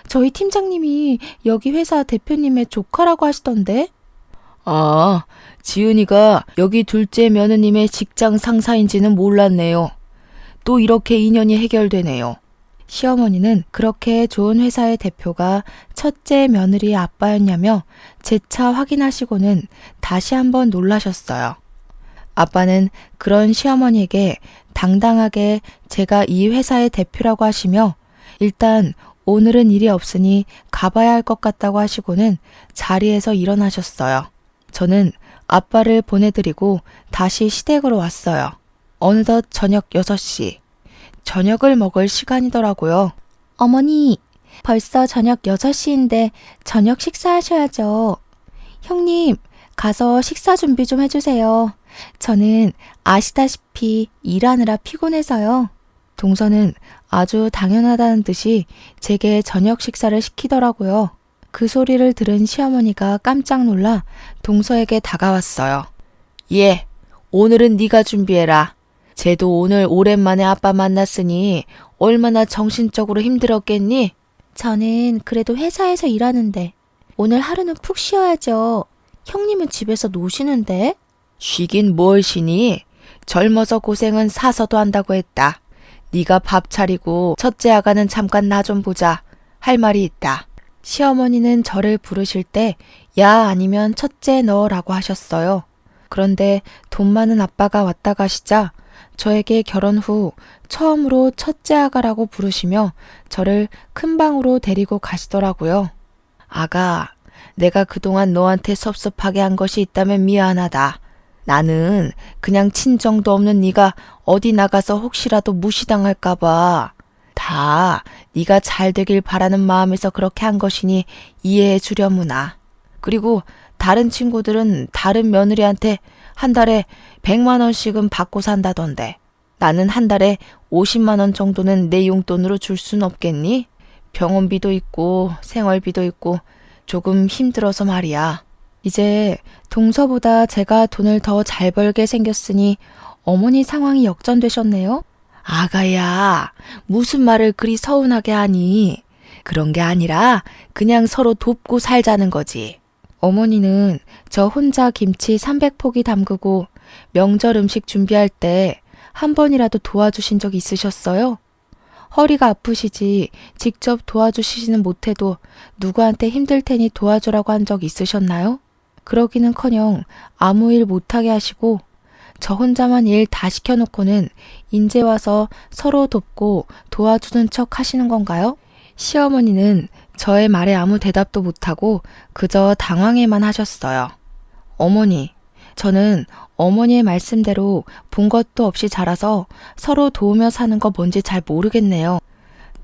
저희 팀장님이 여기 회사 대표님의 조카라고 하시던데. 아, 지은이가 여기 둘째 며느님의 직장 상사인지는 몰랐네요. 또 이렇게 인연이 해결되네요. 시어머니는 그렇게 좋은 회사의 대표가 첫째 며느리의 아빠였냐며 재차 확인하시고는 다시 한번 놀라셨어요. 아빠는 그런 시어머니에게 당당하게 제가 이 회사의 대표라고 하시며 일단 오늘은 일이 없으니 가봐야 할 것 같다고 하시고는 자리에서 일어나셨어요. 저는 아빠를 보내드리고 다시 시댁으로 왔어요. 어느덧 저녁 6시. 저녁을 먹을 시간이더라고요. 어머니, 벌써 저녁 6시인데 저녁 식사하셔야죠. 형님, 가서 식사 준비 좀 해주세요. 저는 아시다시피 일하느라 피곤해서요. 동서는 아주 당연하다는 듯이 제게 저녁 식사를 시키더라고요. 그 소리를 들은 시어머니가 깜짝 놀라 동서에게 다가왔어요. 예, 오늘은 네가 준비해라. 쟤도 오늘 오랜만에 아빠 만났으니 얼마나 정신적으로 힘들었겠니? 저는 그래도 회사에서 일하는데 오늘 하루는 푹 쉬어야죠. 형님은 집에서 노시는데? 쉬긴 뭘 쉬니? 젊어서 고생은 사서도 한다고 했다. 네가 밥 차리고 첫째 아가는 잠깐 나 좀 보자. 할 말이 있다. 시어머니는 저를 부르실 때 야 아니면 첫째 너라고 하셨어요. 그런데 돈 많은 아빠가 왔다 가시자 저에게 결혼 후 처음으로 첫째 아가라고 부르시며 저를 큰 방으로 데리고 가시더라고요. 아가, 내가 그동안 너한테 섭섭하게 한 것이 있다면 미안하다. 나는 그냥 친정도 없는 네가 어디 나가서 혹시라도 무시당할까 봐. 다 네가 잘 되길 바라는 마음에서 그렇게 한 것이니 이해해 주려무나. 그리고 다른 친구들은 다른 며느리한테 한 달에 100만 원씩은 받고 산다던데 나는 한 달에 50만 원 정도는 내 용돈으로 줄 순 없겠니? 병원비도 있고 생활비도 있고 조금 힘들어서 말이야. 이제 동서보다 제가 돈을 더 잘 벌게 생겼으니 어머니 상황이 역전되셨네요. 아가야, 무슨 말을 그리 서운하게 하니? 그런 게 아니라 그냥 서로 돕고 살자는 거지. 어머니는 저 혼자 김치 300포기 담그고 명절 음식 준비할 때 한 번이라도 도와주신 적 있으셨어요? 허리가 아프시지 직접 도와주시지는 못해도 누구한테 힘들 테니 도와주라고 한 적 있으셨나요? 그러기는커녕 아무 일 못하게 하시고 저 혼자만 일 다 시켜놓고는 인제 와서 서로 돕고 도와주는 척 하시는 건가요? 시어머니는 저의 말에 아무 대답도 못하고 그저 당황해만 하셨어요. 어머니, 저는 어머니의 말씀대로 본 것도 없이 자라서 서로 도우며 사는 거 뭔지 잘 모르겠네요.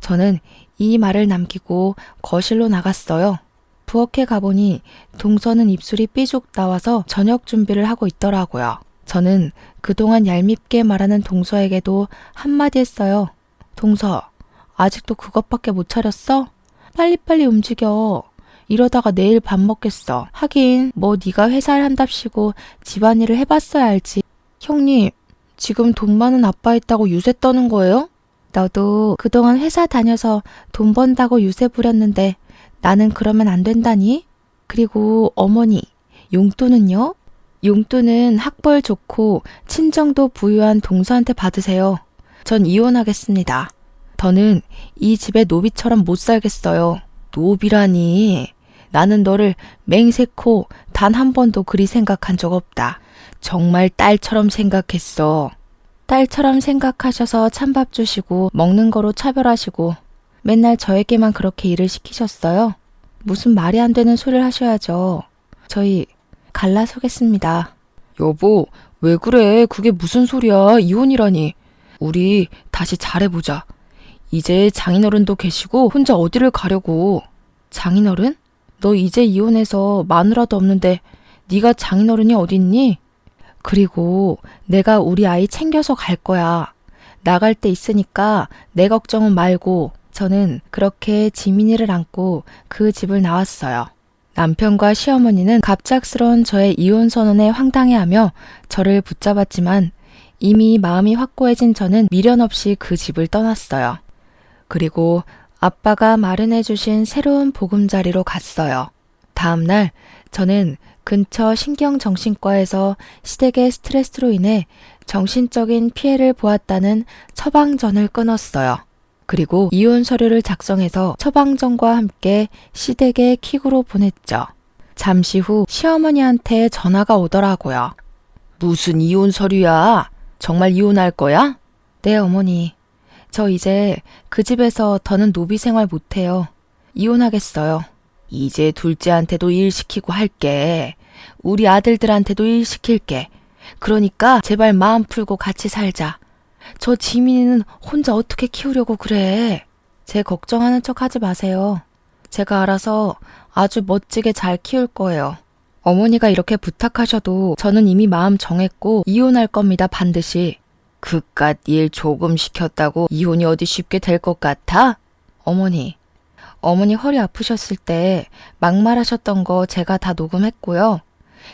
저는 이 말을 남기고 거실로 나갔어요. 부엌에 가보니 동서는 입술이 삐죽 나와서 저녁 준비를 하고 있더라고요. 저는 그동안 얄밉게 말하는 동서에게도 한마디 했어요. 동서, 아직도 그것밖에 못 차렸어? 빨리빨리 움직여. 이러다가 내일 밥 먹겠어. 하긴 뭐 네가 회사를 한답시고 집안일을 해봤어야 알지. 형님, 지금 돈 많은 아빠 있다고 유세 떠는 거예요? 너도 그동안 회사 다녀서 돈 번다고 유세 부렸는데 나는 그러면 안 된다니? 그리고 어머니, 용돈은요? 용돈은 학벌 좋고 친정도 부유한 동서한테 받으세요. 전 이혼하겠습니다. 더는 이 집에 노비처럼 못 살겠어요. 노비라니. 나는 너를 맹세코 단 한 번도 그리 생각한 적 없다. 정말 딸처럼 생각했어. 딸처럼 생각하셔서 찬밥 주시고 먹는 거로 차별하시고 맨날 저에게만 그렇게 일을 시키셨어요. 무슨 말이 안 되는 소리를 하셔야죠. 저희 갈라서겠습니다. 여보, 왜 그래? 그게 무슨 소리야? 이혼이라니. 우리 다시 잘해보자. 이제 장인어른도 계시고 혼자 어디를 가려고. 장인어른? 너 이제 이혼해서 마누라도 없는데 네가 장인어른이 어딨니? 그리고 내가 우리 아이 챙겨서 갈 거야. 나갈 때 있으니까 내 걱정은 말고. 저는 그렇게 지민이를 안고 그 집을 나왔어요. 남편과 시어머니는 갑작스러운 저의 이혼 선언에 황당해하며 저를 붙잡았지만 이미 마음이 확고해진 저는 미련 없이 그 집을 떠났어요. 그리고 아빠가 마련해 주신 새로운 보금자리로 갔어요. 다음 날 저는 근처 신경정신과에서 시댁의 스트레스로 인해 정신적인 피해를 보았다는 처방전을 끊었어요. 그리고 이혼 서류를 작성해서 처방전과 함께 시댁에 킥으로 보냈죠. 잠시 후 시어머니한테 전화가 오더라고요. 무슨 이혼 서류야? 정말 이혼할 거야? 네, 어머니. 저 이제 그 집에서 더는 노비 생활 못해요. 이혼하겠어요. 이제 둘째한테도 일 시키고 할게. 우리 아들들한테도 일 시킬게. 그러니까 제발 마음 풀고 같이 살자. 저 지민이는 혼자 어떻게 키우려고 그래. 제 걱정하는 척 하지 마세요. 제가 알아서 아주 멋지게 잘 키울 거예요. 어머니가 이렇게 부탁하셔도 저는 이미 마음 정했고 이혼할 겁니다, 반드시. 그깟 일 조금 시켰다고 이혼이 어디 쉽게 될 것 같아? 어머니 허리 아프셨을 때 막말하셨던 거 제가 다 녹음했고요.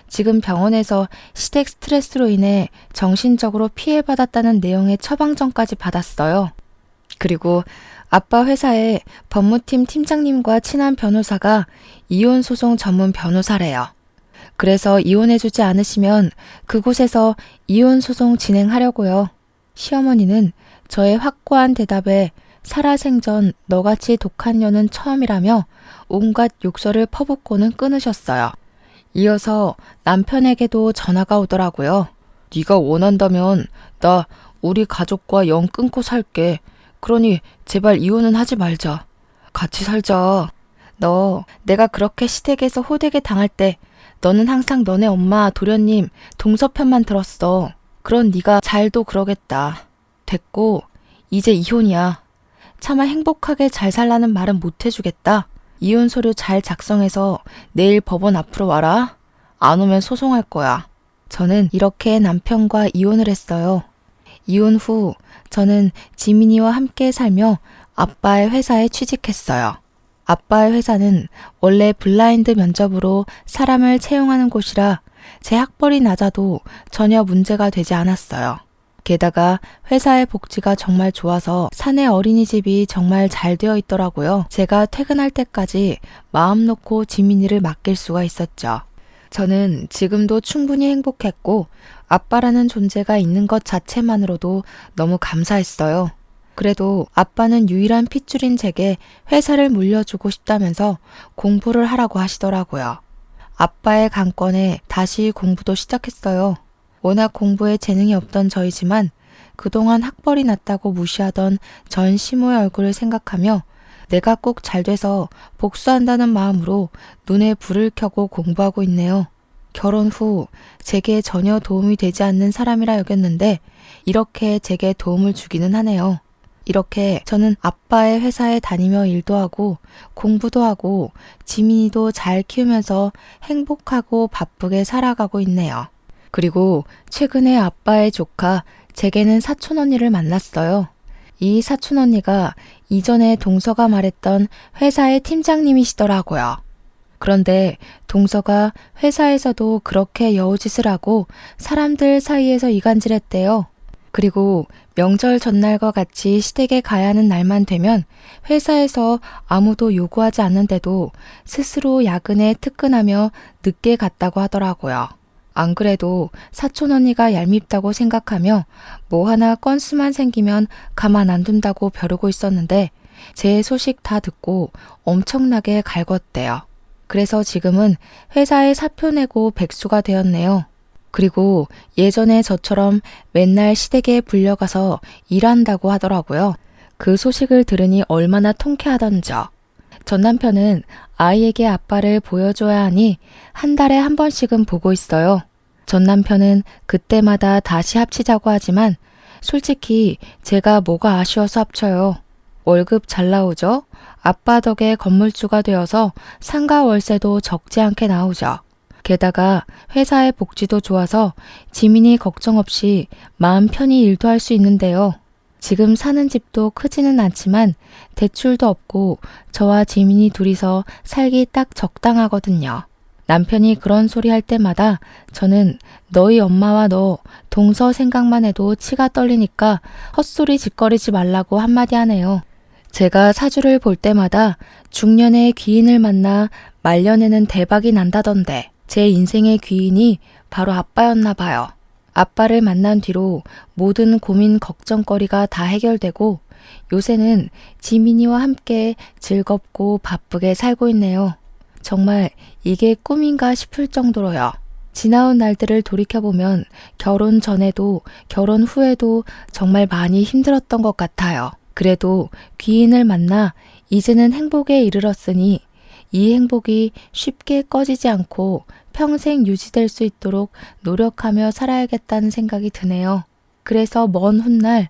지금 병원에서 시댁 스트레스로 인해 정신적으로 피해받았다는 내용의 처방전까지 받았어요. 그리고 아빠 회사에 법무팀 팀장님과 친한 변호사가 이혼소송 전문 변호사래요. 그래서 이혼해주지 않으시면 그곳에서 이혼소송 진행하려고요. 시어머니는 저의 확고한 대답에 살아생전 너같이 독한 년은 처음이라며 온갖 욕설을 퍼붓고는 끊으셨어요. 이어서 남편에게도 전화가 오더라고요. 네가 원한다면 나 우리 가족과 영 끊고 살게. 그러니 제발 이혼은 하지 말자. 같이 살자. 너 내가 그렇게 시댁에서 호되게 당할 때 너는 항상 너네 엄마 도련님 동서 편만 들었어. 그런 네가 잘도 그러겠다. 됐고 이제 이혼이야. 차마 행복하게 잘 살라는 말은 못 해주겠다. 이혼 서류 잘 작성해서 내일 법원 앞으로 와라. 안 오면 소송할 거야. 저는 이렇게 남편과 이혼을 했어요. 이혼 후 저는 지민이와 함께 살며 아빠의 회사에 취직했어요. 아빠의 회사는 원래 블라인드 면접으로 사람을 채용하는 곳이라 제 학벌이 낮아도 전혀 문제가 되지 않았어요. 게다가 회사의 복지가 정말 좋아서 사내 어린이집이 정말 잘 되어 있더라고요. 제가 퇴근할 때까지 마음 놓고 지민이를 맡길 수가 있었죠. 저는 지금도 충분히 행복했고 아빠라는 존재가 있는 것 자체만으로도 너무 감사했어요. 그래도 아빠는 유일한 핏줄인 제게 회사를 물려주고 싶다면서 공부를 하라고 하시더라고요. 아빠의 강권에 다시 공부도 시작했어요. 워낙 공부에 재능이 없던 저이지만 그동안 학벌이 낮다고 무시하던 전 시모의 얼굴을 생각하며 내가 꼭 잘 돼서 복수한다는 마음으로 눈에 불을 켜고 공부하고 있네요. 결혼 후 제게 전혀 도움이 되지 않는 사람이라 여겼는데 이렇게 제게 도움을 주기는 하네요. 이렇게 저는 아빠의 회사에 다니며 일도 하고 공부도 하고 지민이도 잘 키우면서 행복하고 바쁘게 살아가고 있네요. 그리고 최근에 아빠의 조카 제게는 사촌 언니를 만났어요. 이 사촌 언니가 이전에 동서가 말했던 회사의 팀장님이시더라고요. 그런데 동서가 회사에서도 그렇게 여우짓을 하고 사람들 사이에서 이간질했대요. 그리고 명절 전날과 같이 시댁에 가야 하는 날만 되면 회사에서 아무도 요구하지 않는데도 스스로 야근에 특근하며 늦게 갔다고 하더라고요. 안 그래도 사촌 언니가 얄밉다고 생각하며 뭐 하나 건수만 생기면 가만 안 둔다고 벼르고 있었는데 제 소식 다 듣고 엄청나게 갈궜대요. 그래서 지금은 회사에 사표 내고 백수가 되었네요. 그리고 예전에 저처럼 맨날 시댁에 불려가서 일한다고 하더라고요. 그 소식을 들으니 얼마나 통쾌하던져. 전 남편은 아이에게 아빠를 보여줘야 하니 한 달에 한 번씩은 보고 있어요. 전 남편은 그때마다 다시 합치자고 하지만 솔직히 제가 뭐가 아쉬워서 합쳐요. 월급 잘 나오죠? 아빠 덕에 건물주가 되어서 상가 월세도 적지 않게 나오죠. 게다가 회사의 복지도 좋아서 지민이 걱정 없이 마음 편히 일도 할 수 있는데요. 지금 사는 집도 크지는 않지만 대출도 없고 저와 지민이 둘이서 살기 딱 적당하거든요. 남편이 그런 소리 할 때마다 저는 너희 엄마와 너 동서 생각만 해도 치가 떨리니까 헛소리 짓거리지 말라고 한마디 하네요. 제가 사주를 볼 때마다 중년의 귀인을 만나 말년에는 대박이 난다던데 제 인생의 귀인이 바로 아빠였나 봐요. 아빠를 만난 뒤로 모든 고민 걱정거리가 다 해결되고 요새는 지민이와 함께 즐겁고 바쁘게 살고 있네요. 정말 이게 꿈인가 싶을 정도로요. 지나온 날들을 돌이켜보면 결혼 전에도 결혼 후에도 정말 많이 힘들었던 것 같아요. 그래도 귀인을 만나 이제는 행복에 이르렀으니 이 행복이 쉽게 꺼지지 않고 평생 유지될 수 있도록 노력하며 살아야겠다는 생각이 드네요. 그래서 먼 훗날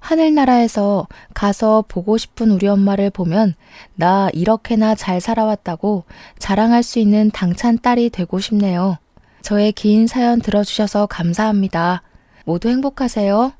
하늘나라에서 가서 보고 싶은 우리 엄마를 보면 나 이렇게나 잘 살아왔다고 자랑할 수 있는 당찬 딸이 되고 싶네요. 저의 긴 사연 들어주셔서 감사합니다. 모두 행복하세요.